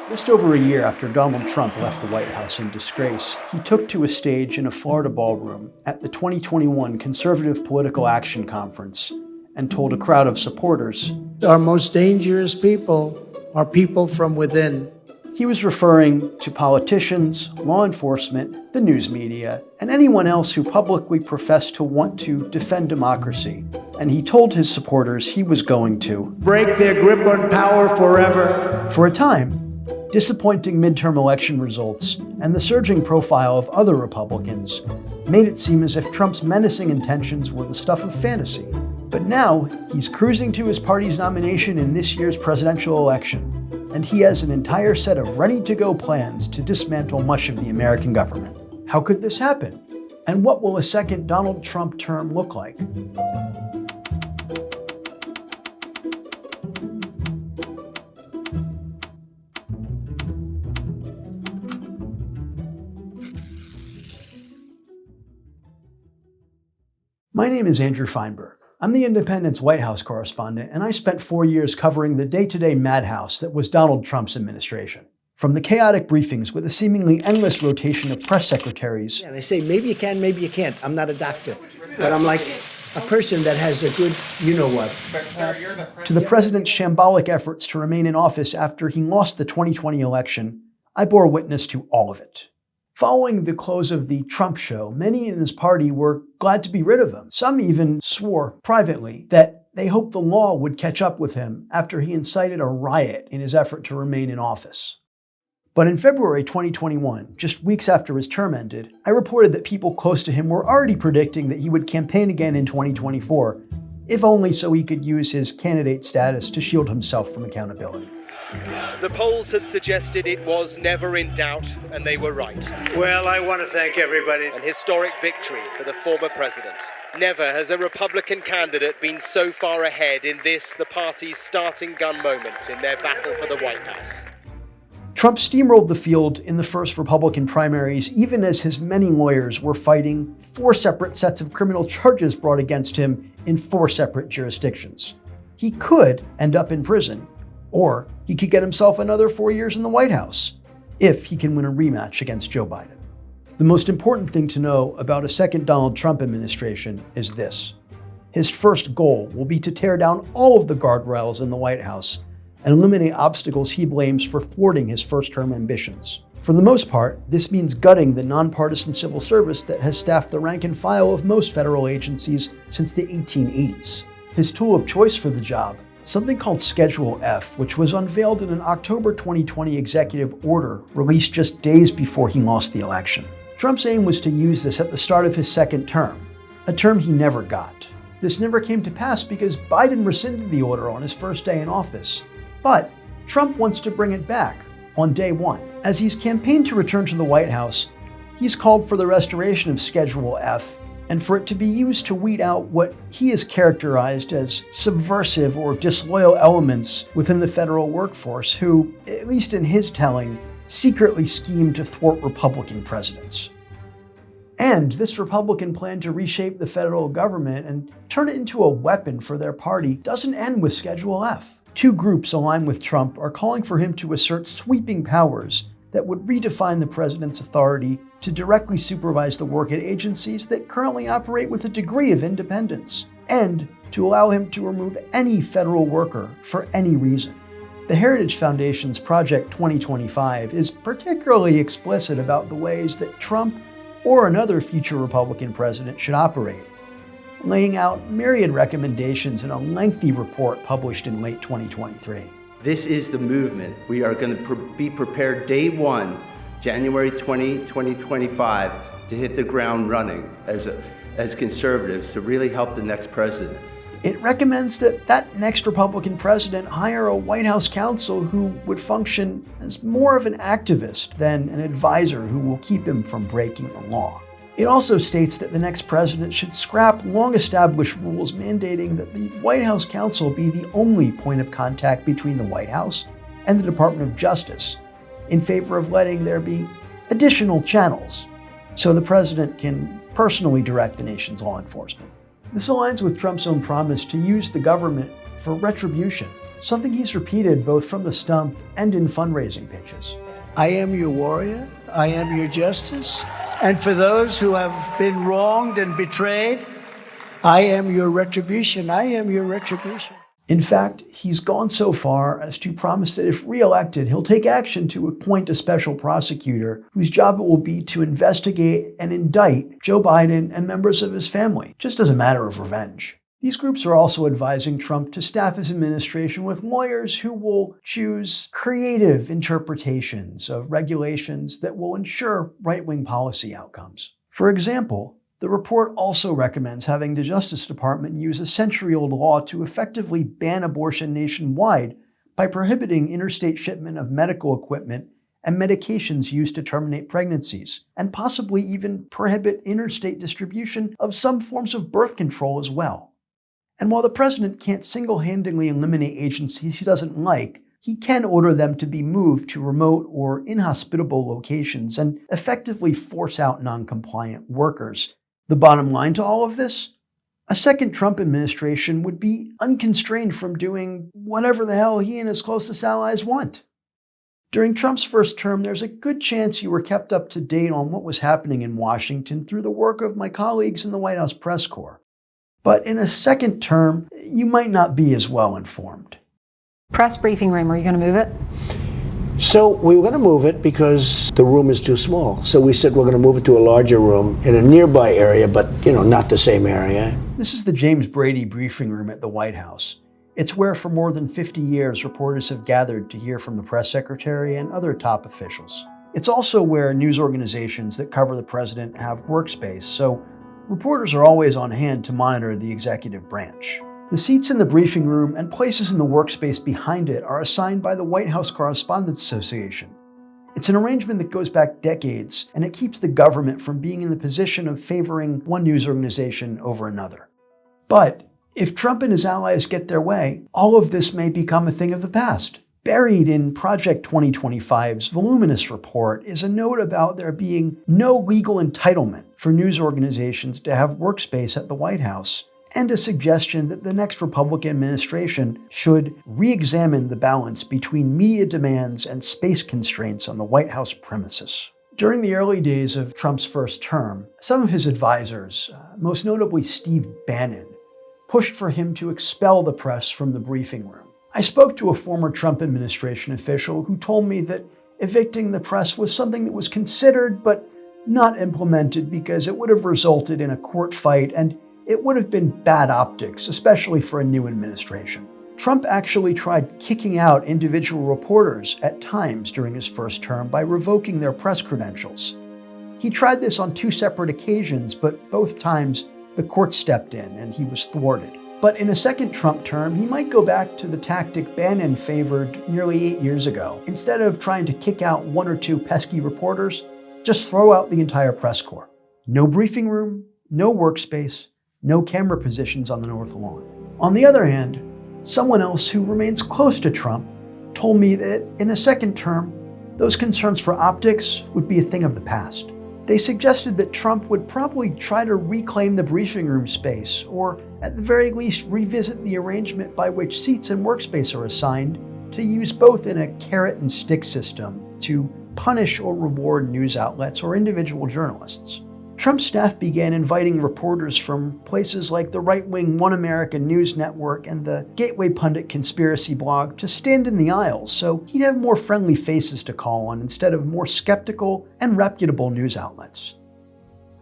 Just over a year after Donald Trump left the White House in disgrace, he took to a stage in a Florida ballroom at the 2021 Conservative Political Action Conference and told a crowd of supporters, "Our most dangerous people are people from within." He was referring to politicians, law enforcement, the news media, and anyone else who publicly professed to want to defend democracy. And he told his supporters he was going to break their grip on power forever. For a time, disappointing midterm election results and the surging profile of other Republicans made it seem as if Trump's menacing intentions were the stuff of fantasy. But now, he's cruising to his party's nomination in this year's presidential election, and he has an entire set of ready-to-go plans to dismantle much of the American government. How could this happen? And what will a second Donald Trump term look like? My name is Andrew Feinberg. I'm the Independent's White House correspondent, and I spent 4 years covering the day-to-day madhouse that was Donald Trump's administration. From the chaotic briefings with a seemingly endless rotation of press secretaries. Yeah, they say, maybe you can, maybe you can't. I'm not a doctor, but I'm like a person that has a good you-know-what. To the president's shambolic efforts to remain in office after he lost the 2020 election, I bore witness to all of it. Following the close of the Trump show, many in his party were glad to be rid of him. Some even swore privately that they hoped the law would catch up with him after he incited a riot in his effort to remain in office. But in February 2021, just weeks after his term ended, I reported that people close to him were already predicting that he would campaign again in 2024, if only so he could use his candidate status to shield himself from accountability. The polls had suggested it was never in doubt, and they were right. Well, I want to thank everybody. An historic victory for the former president. Never has a Republican candidate been so far ahead in this, the party's starting gun moment in their battle for the White House. Trump steamrolled the field in the first Republican primaries, even as his many lawyers were fighting 4 separate sets of criminal charges brought against him in 4 separate jurisdictions. He could end up in prison, or he could get himself another 4 years in the White House, if he can win a rematch against Joe Biden. The most important thing to know about a second Donald Trump administration is this. His first goal will be to tear down all of the guardrails in the White House and eliminate obstacles he blames for thwarting his first-term ambitions. For the most part, this means gutting the nonpartisan civil service that has staffed the rank and file of most federal agencies since the 1880s. His tool of choice for the job, something called Schedule F, which was unveiled in an October 2020 executive order released just days before he lost the election. Trump's aim was to use this at the start of his second term, a term he never got. This never came to pass because Biden rescinded the order on his first day in office. But Trump wants to bring it back on day one. As he's campaigned to return to the White House, he's called for the restoration of Schedule F and for it to be used to weed out what he has characterized as subversive or disloyal elements within the federal workforce who, at least in his telling, secretly schemed to thwart Republican presidents. And this Republican plan to reshape the federal government and turn it into a weapon for their party doesn't end with Schedule F. 2 groups aligned with Trump are calling for him to assert sweeping powers that would redefine the president's authority to directly supervise the work at agencies that currently operate with a degree of independence, and to allow him to remove any federal worker for any reason. The Heritage Foundation's Project 2025 is particularly explicit about the ways that Trump or another future Republican president should operate, laying out myriad recommendations in a lengthy report published in late 2023. This is the movement. We are going to be prepared day one, January 20, 2025, to hit the ground running as conservatives to really help the next president. It recommends that next Republican president hire a White House counsel who would function as more of an activist than an advisor who will keep him from breaking the law. It also states that the next president should scrap long-established rules mandating that the White House counsel be the only point of contact between the White House and the Department of Justice, in favor of letting there be additional channels so the president can personally direct the nation's law enforcement. This aligns with Trump's own promise to use the government for retribution, something he's repeated both from the stump and in fundraising pitches. I am your warrior. I am your justice. And for those who have been wronged and betrayed, I am your retribution. I am your retribution. In fact, he's gone so far as to promise that if re-elected, he'll take action to appoint a special prosecutor whose job it will be to investigate and indict Joe Biden and members of his family, just as a matter of revenge. These groups are also advising Trump to staff his administration with lawyers who will choose creative interpretations of regulations that will ensure right-wing policy outcomes. For example, the report also recommends having the Justice Department use a century-old law to effectively ban abortion nationwide by prohibiting interstate shipment of medical equipment and medications used to terminate pregnancies, and possibly even prohibit interstate distribution of some forms of birth control as well. And while the president can't single-handedly eliminate agencies he doesn't like, he can order them to be moved to remote or inhospitable locations and effectively force out non-compliant workers. The bottom line to all of this? A second Trump administration would be unconstrained from doing whatever the hell he and his closest allies want. During Trump's first term, there's a good chance you were kept up to date on what was happening in Washington through the work of my colleagues in the White House press corps. But in a second term, you might not be as well informed. Press briefing room, are you going to move it? So we were going to move it because the room is too small. So we said we're going to move it to a larger room in a nearby area, but, not the same area. This is the James Brady briefing room at the White House. It's where for more than 50 years reporters have gathered to hear from the press secretary and other top officials. It's also where news organizations that cover the president have workspace, so reporters are always on hand to monitor the executive branch. The seats in the briefing room and places in the workspace behind it are assigned by the White House Correspondents Association. It's an arrangement that goes back decades, and it keeps the government from being in the position of favoring one news organization over another. But if Trump and his allies get their way, all of this may become a thing of the past. Buried in Project 2025's voluminous report is a note about there being no legal entitlement for news organizations to have workspace at the White House, and a suggestion that the next Republican administration should re-examine the balance between media demands and space constraints on the White House premises. During the early days of Trump's first term, some of his advisors, most notably Steve Bannon, pushed for him to expel the press from the briefing room. I spoke to a former Trump administration official who told me that evicting the press was something that was considered but not implemented because it would have resulted in a court fight and it would have been bad optics, especially for a new administration. Trump actually tried kicking out individual reporters at times during his first term by revoking their press credentials. He tried this on 2 separate occasions, but both times the court stepped in and he was thwarted. But in a second Trump term, he might go back to the tactic Bannon favored nearly 8 years ago. Instead of trying to kick out 1 or 2 pesky reporters, just throw out the entire press corps. No briefing room, no workspace, no camera positions on the North Lawn. On the other hand, someone else who remains close to Trump told me that in a second term, those concerns for optics would be a thing of the past. They suggested that Trump would probably try to reclaim the briefing room space, or at the very least revisit the arrangement by which seats and workspace are assigned to use both in a carrot and stick system to punish or reward news outlets or individual journalists. Trump's staff began inviting reporters from places like the right-wing One American News Network and the Gateway Pundit conspiracy blog to stand in the aisles so he'd have more friendly faces to call on instead of more skeptical and reputable news outlets.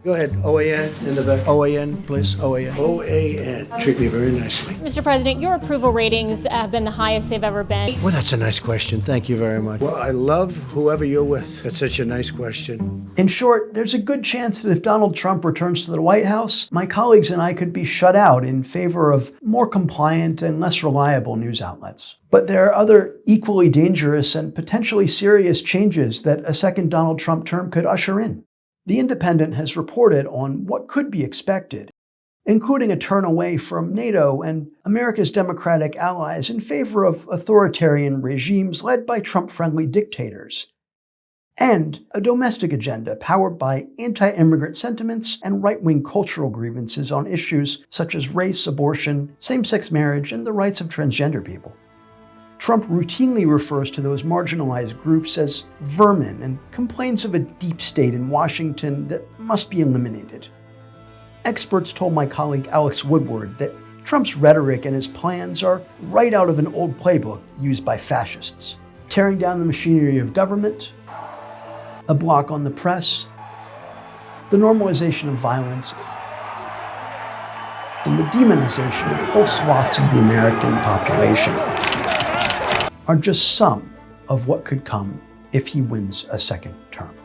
Go ahead, OAN in the back. OAN, please, OAN. OAN. Treat me very nicely. Mr. President, your approval ratings have been the highest they've ever been. Well, that's a nice question. Thank you very much. Well, I love whoever you're with. That's such a nice question. In short, there's a good chance that if Donald Trump returns to the White House, my colleagues and I could be shut out in favor of more compliant and less reliable news outlets. But there are other equally dangerous and potentially serious changes that a second Donald Trump term could usher in. The Independent has reported on what could be expected, including a turn away from NATO and America's democratic allies in favor of authoritarian regimes led by Trump-friendly dictators, and a domestic agenda powered by anti-immigrant sentiments and right-wing cultural grievances on issues such as race, abortion, same-sex marriage, and the rights of transgender people. Trump routinely refers to those marginalized groups as vermin and complains of a deep state in Washington that must be eliminated. Experts told my colleague Alex Woodward that Trump's rhetoric and his plans are right out of an old playbook used by fascists. Tearing down the machinery of government, a block on the press, the normalization of violence, and the demonization of whole swaths of the American population are just some of what could come if he wins a second term.